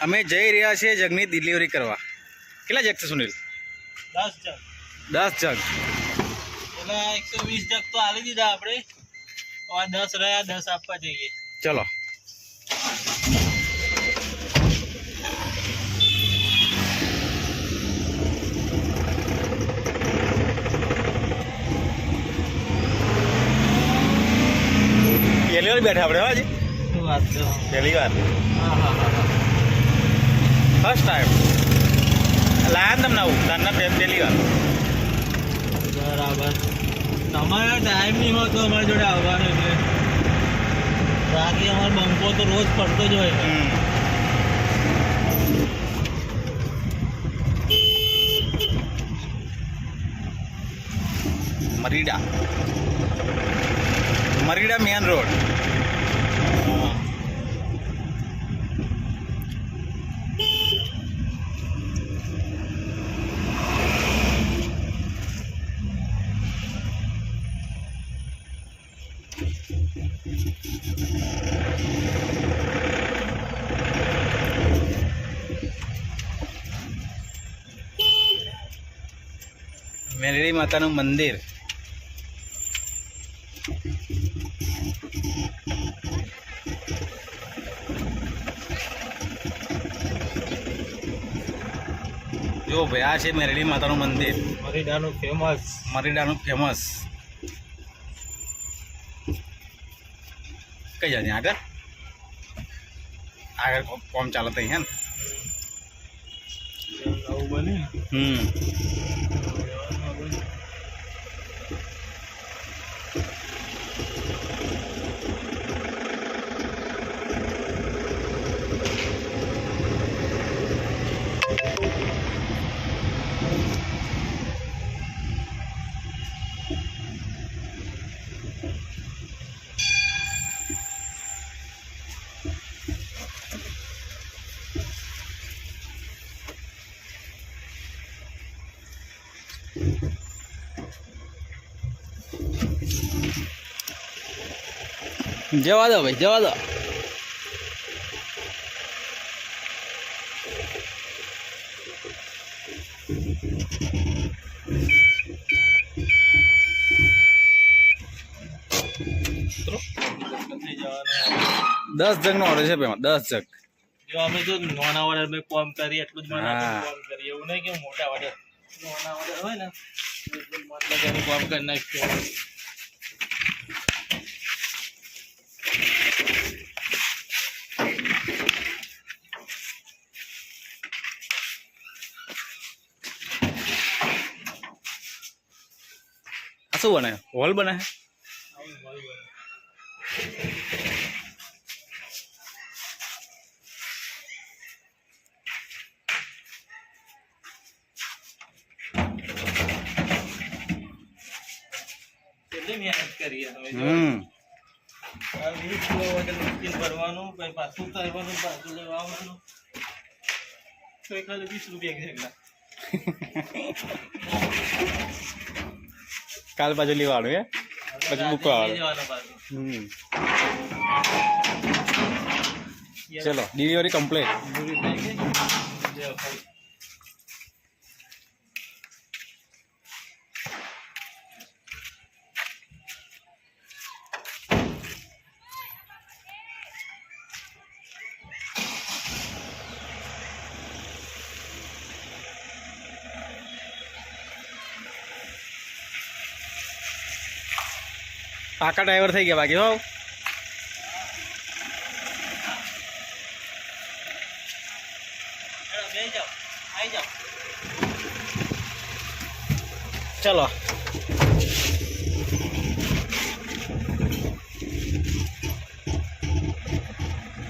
અમે જઈ રહ્યા છીએ જગની ડિલિવરી કરવા. કેટલા જગ છે સુનિલ? 10 જગ. 10 જગ. એટલે 120 જગ તો આલી દીધા આપણે. આ 10 રહ્યા, 10 આપવા જઈએ. ચલો. પહેલી વાર બેઠા આપણે હાજી. શું વાત છે? પહેલી વાર. હા. ફર્સ્ટ ટાઈમ લાયા તમને આવું તારના પહેલી વાર. બરાબર. તમારે ટાઈમ નહીં હોતો અમારી જોડે આવવાનો એટલે બાકી અમારો બંકો તો રોજ પડતો જ હોય. Marida main road. મેરડી માતાનું મંદિર. જો ભાઈ આ છે મેરડી માતાનું મંદિર, મરીડાનું ફેમસ. કઈ જાય આગળ કોમ ચાલે તઈ હે ને. આવું બને જવા દો ભાઈ, જવા દો. દસ જગ નો ઓર્ડર છે પેમાં, 10 જગ. જો અમે તો નાના ઓર્ડર મેં કોમ કરીએ એટલું જ કોમ કરીએ, એવું નહીં કે મોટા ઓર્ડર. નાના ઓર્ડર હોય ને એટલું મતલબ એનું કોમ કરી નાખીએ. શું બને? હોલ બને? કેટલી મહેનત કરીએ તમે. 20 કિલો વજન મૂકીને ભરવાનું, પછી પાછું કરવાનું, પાછું લેવા આવવાનું. તો ખાલી 20 રૂપિયા એકલા. કાલ પાછું લેવાનું હે, પછી મૂકવાનું. ચલો ડિલિવરી કમ્પ્લીટ. પાકા ડ્રાઈવર થઈ ગયા બાકી હો. ચલો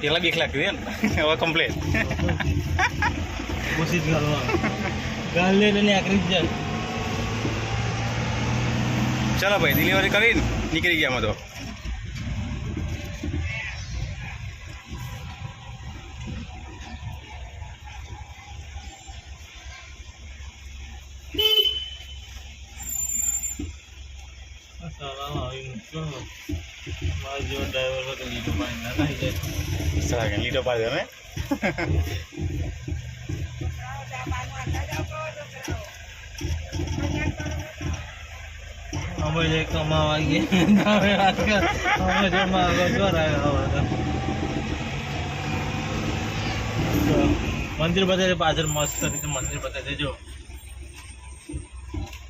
પેલા બીક લાગતી ને, હવે કમ્પ્લીટ. કોશિશ કરવા ગાલ લઈને આકરી જ જાય. ચલો ભાઈ ડિલિવરી કરીને નીકળી ગયા અમે તો. ડ્રાઈવર લીટો પાડી લીટો પાડ્યો ને. અમે જે કમાવા ગયા અમે જમા મંદિર બતાવે પાછળ મસ્ત રીતે મંદિર બતાવે જો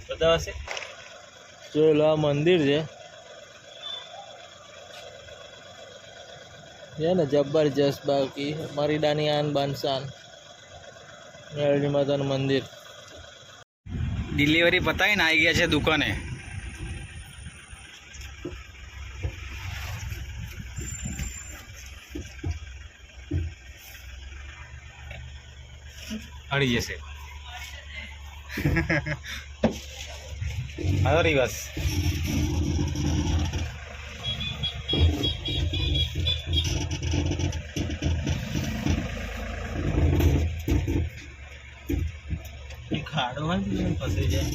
બતાવશે જો આ મંદિર છે ને જબરજસ્ત બાકી મારી દાની આન બાનસાન મેળવી માતાનું મંદિર ડિલિવરી પતાવીને આવી ગયા છે દુકાને. અડી જશે હાલો રિવર્સ. ખાડો હોય ને ફસાઈ જાય.